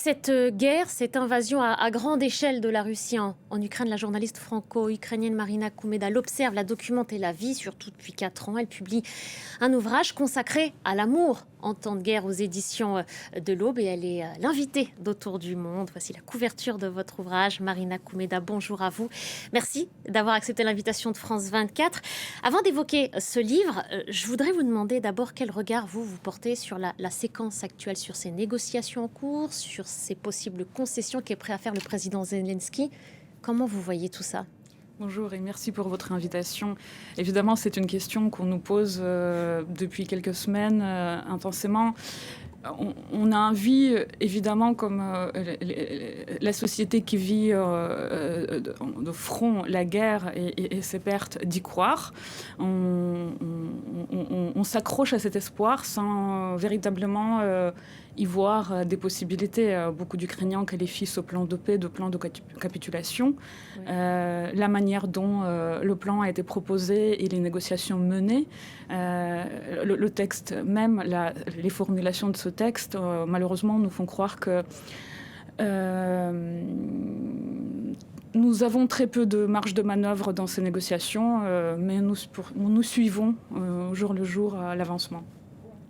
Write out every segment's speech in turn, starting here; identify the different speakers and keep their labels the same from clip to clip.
Speaker 1: Cette guerre, cette invasion à grande échelle de la Russie en Ukraine, la journaliste franco-ukrainienne Marina Koumeda l'observe, la documente et la vit, surtout depuis 4 ans. Elle publie un ouvrage consacré à l'amour en temps de guerre aux éditions de l'Aube et elle est l'invitée d'Autour du Monde. Voici la couverture de votre ouvrage. Marina Koumeda, bonjour à vous. Merci d'avoir accepté l'invitation de France 24. Avant d'évoquer ce livre, je voudrais vous demander d'abord quel regard vous portez sur la séquence actuelle, sur ces négociations en cours, sur ces possibles concessions qu'est prêt à faire le président Zelensky. Comment vous voyez tout ça ?
Speaker 2: Bonjour et merci pour votre invitation. Évidemment, c'est une question qu'on nous pose depuis quelques semaines intensément. On a envie, évidemment, comme la société qui vit de front la guerre et ses pertes, d'y croire. On s'accroche à cet espoir sans véritablement y voir des possibilités. Beaucoup d'Ukrainiens qualifient ce plan de paix de plan de capitulation. Oui. La manière dont le plan a été proposé et les négociations menées, le texte même, les formulations de ce texte, malheureusement, nous font croire que nous avons très peu de marge de manœuvre dans ces négociations, mais nous suivons au jour le jour l'avancement.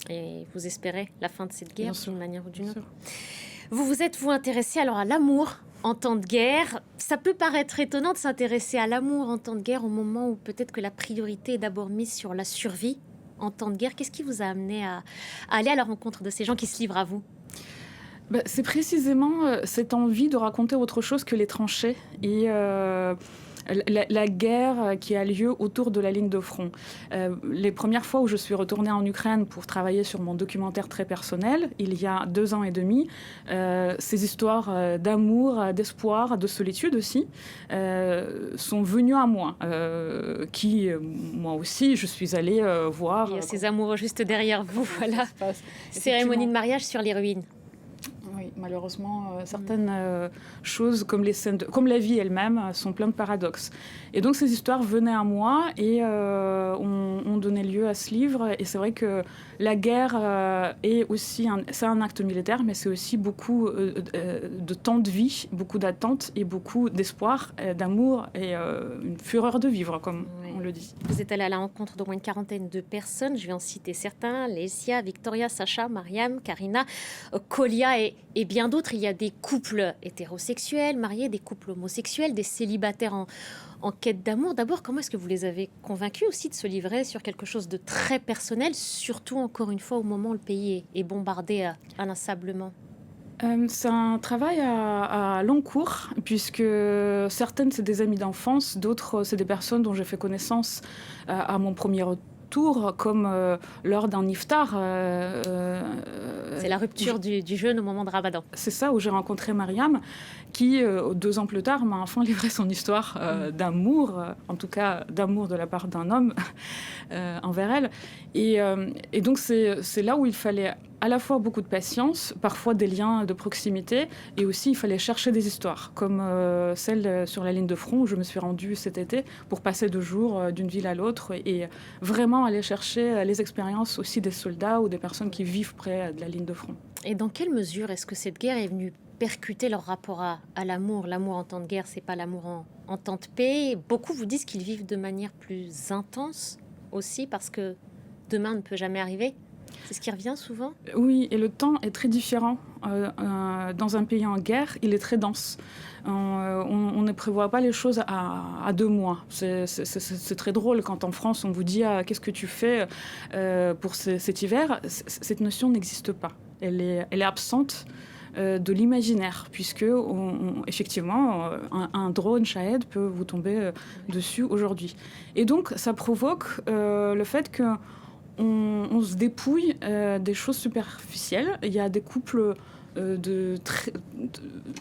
Speaker 1: Et vous espérez la fin de cette guerre d'une manière ou d'une autre.
Speaker 2: Sûr.
Speaker 1: Vous vous êtes intéressé alors à l'amour en temps de guerre. Ça peut paraître étonnant de s'intéresser à l'amour en temps de guerre au moment où peut-être que la priorité est d'abord mise sur la survie en temps de guerre. Qu'est-ce qui vous a amené à aller à la rencontre de ces gens qui se livrent à vous ?
Speaker 2: C'est précisément cette envie de raconter autre chose que les tranchées et la guerre qui a lieu autour de la ligne de front. Les premières fois où je suis retournée en Ukraine pour travailler sur mon documentaire très personnel, il y a 2 ans et demi, ces histoires d'amour, d'espoir, de solitude aussi, sont venues à moi, moi aussi, je suis allée voir...
Speaker 1: Il y a ces amoureux juste derrière vous, voilà. Cérémonie de mariage sur les ruines.
Speaker 2: Oui, malheureusement, certaines choses, comme la vie elle-même, sont pleines de paradoxes. Et donc, ces histoires venaient à moi et ont donné lieu à ce livre. Et c'est vrai que la guerre est aussi c'est un acte militaire, mais c'est aussi beaucoup de temps de vie, beaucoup d'attentes et beaucoup d'espoir, d'amour et une fureur de vivre, comme on le dit.
Speaker 1: Vous êtes allé à la rencontre d'au moins une quarantaine de personnes. Je vais en citer certains. Lesia, Victoria, Sacha, Mariam, Karina, Kolia et bien d'autres. Il y a des couples hétérosexuels, mariés, des couples homosexuels, des célibataires en quête d'amour. D'abord, comment est-ce que vous les avez convaincus aussi de se livrer sur quelque chose de très personnel, surtout encore une fois au moment où le pays est bombardé inlassablement ?
Speaker 2: C'est un travail à long cours, puisque certaines, c'est des amis d'enfance, d'autres, c'est des personnes dont j'ai fait connaissance à mon premier retour, comme lors d'un iftar.
Speaker 1: C'est la rupture du jeûne au moment de Ramadan.
Speaker 2: C'est ça, où j'ai rencontré Mariam, qui, 2 ans plus tard, m'a enfin livré son histoire d'amour, en tout cas d'amour de la part d'un homme envers elle. Et donc, c'est là où il fallait à la fois beaucoup de patience, parfois des liens de proximité, et aussi il fallait chercher des histoires, comme celle sur la ligne de front où je me suis rendue cet été pour passer 2 jours d'une ville à l'autre et vraiment aller chercher les expériences aussi des soldats ou des personnes qui vivent près de la ligne de front.
Speaker 1: Et dans quelle mesure est-ce que cette guerre est venue percuter leur rapport à l'amour ? L'amour en temps de guerre, c'est pas l'amour en temps de paix. Beaucoup vous disent qu'ils vivent de manière plus intense aussi parce que demain ne peut jamais arriver. C'est ce qui revient souvent ?
Speaker 2: Oui, et le temps est très différent. Dans un pays en guerre, il est très dense. On ne prévoit pas les choses à 2 mois. C'est très drôle quand en France, on vous dit qu'est-ce que tu fais pour cet hiver ? Cette notion n'existe pas. Elle est absente de l'imaginaire, puisque effectivement, un drone Shahed peut vous tomber dessus aujourd'hui. Et donc, ça provoque le fait que on se dépouille des choses superficielles. Il y a des couples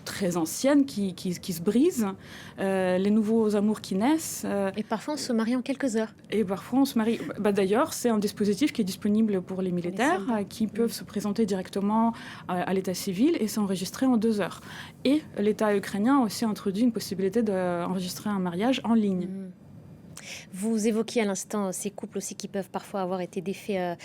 Speaker 2: très anciennes qui se brisent, les nouveaux amours qui naissent.
Speaker 1: Et parfois, on se marie en quelques heures.
Speaker 2: Et parfois, on se marie... d'ailleurs, c'est un dispositif qui est disponible pour les militaires, qui peuvent se présenter directement à l'état civil et s'enregistrer en 2 heures. Et l'État ukrainien a aussi introduit une possibilité d'enregistrer un mariage en ligne.
Speaker 1: Vous évoquiez à l'instant ces couples aussi qui peuvent parfois avoir été défaits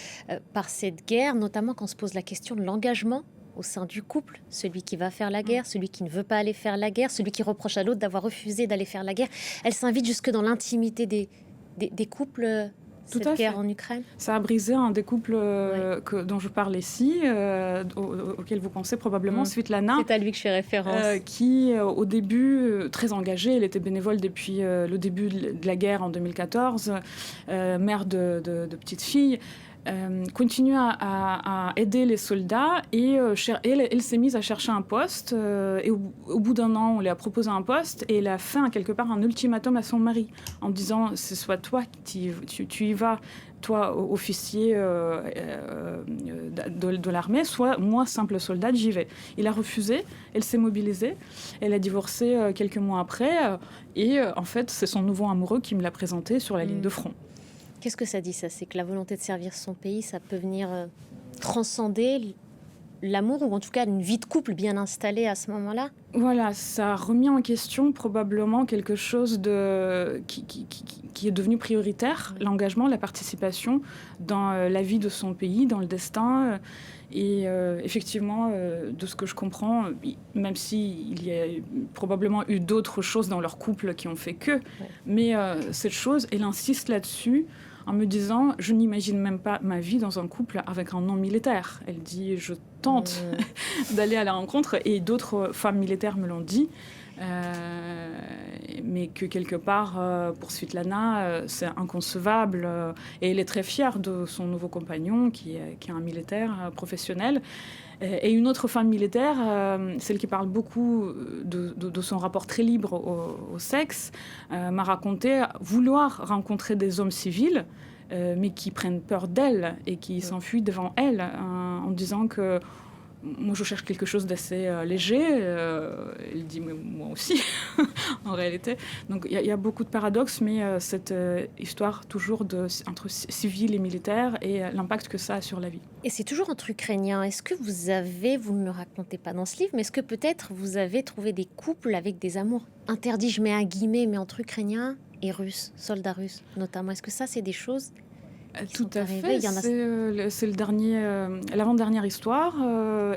Speaker 1: par cette guerre, notamment quand on se pose la question de l'engagement au sein du couple, celui qui va faire la guerre, celui qui ne veut pas aller faire la guerre, celui qui reproche à l'autre d'avoir refusé d'aller faire la guerre. Elle s'invite jusque dans l'intimité des couples, cette guerre en Ukraine.
Speaker 2: Ça a brisé un des couples dont je parle ici, auquel vous pensez probablement, Svitlana.
Speaker 1: C'est à lui que je fais référence.
Speaker 2: Qui, au début, très engagée, elle était bénévole depuis le début de la guerre en 2014, mère de petites filles. Continue à aider les soldats et elle s'est mise à chercher un poste et au bout d'un an on lui a proposé un poste et elle a fait quelque part un ultimatum à son mari en disant c'est soit toi tu y vas, toi officier de l'armée, soit moi simple soldat j'y vais. Il a refusé, elle s'est mobilisée, elle a divorcé quelques mois après et en fait c'est son nouveau amoureux qui me l'a présenté sur la ligne de front.
Speaker 1: Qu'est-ce que ça dit, ça? C'est que la volonté de servir son pays, ça peut venir transcender l'amour, ou en tout cas une vie de couple bien installée à ce moment-là?
Speaker 2: Voilà, ça a remis en question probablement quelque chose qui est devenu prioritaire, l'engagement, la participation dans la vie de son pays, dans le destin. Et effectivement, de ce que je comprends, même s'il y a probablement eu d'autres choses dans leur couple qui ont fait que, mais cette chose, elle insiste là-dessus en me disant, je n'imagine même pas ma vie dans un couple avec un non militaire. Elle dit, je tente d'aller à la rencontre, et d'autres femmes militaires me l'ont dit, mais que quelque part, pour Svitlana, c'est inconcevable, et elle est très fière de son nouveau compagnon, qui est un militaire professionnel. Et une autre femme militaire, celle qui parle beaucoup de son rapport très libre au sexe, m'a raconté vouloir rencontrer des hommes civils, mais qui prennent peur d'elle et qui s'enfuient devant elle, en disant que moi je cherche quelque chose d'assez léger. Elle dit mais moi aussi, en réalité. Donc il y a beaucoup de paradoxes, mais cette histoire toujours entre civils et militaires et l'impact que ça a sur la vie.
Speaker 1: Et c'est toujours entre Ukrainiens. Est-ce que vous ne le racontez pas dans ce livre, mais est-ce que peut-être vous avez trouvé des couples avec des amours interdits, je mets un guillemet, mais entre Ukrainiens et Russes, soldats russes notamment? Est-ce que ça, c'est des choses
Speaker 2: tout à fait, c'est l'avant-dernière histoire,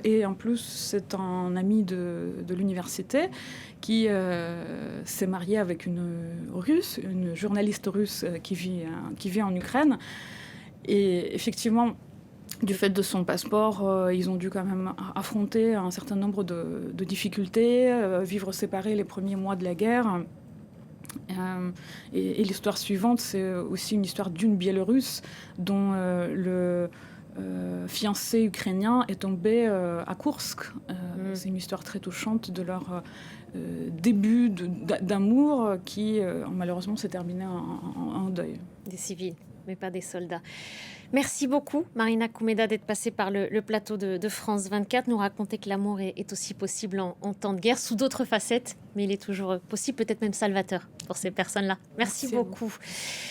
Speaker 2: et en plus c'est un ami de l'université qui s'est marié avec une russe, une journaliste russe qui vit en Ukraine, et effectivement du fait de son passeport, ils ont dû quand même affronter un certain nombre de difficultés, vivre séparés les premiers mois de la guerre. Et l'histoire suivante, c'est aussi une histoire d'une Biélorusse dont le fiancé ukrainien est tombé à Koursk. C'est une histoire très touchante de leur début d'amour qui, malheureusement, s'est terminé en deuil.
Speaker 1: Des civils, mais pas des soldats. Merci beaucoup, Marina Koumeda, d'être passée par le plateau de France 24, nous raconter que l'amour est aussi possible en temps de guerre, sous d'autres facettes, mais il est toujours possible, peut-être même salvateur pour ces personnes-là. Merci beaucoup.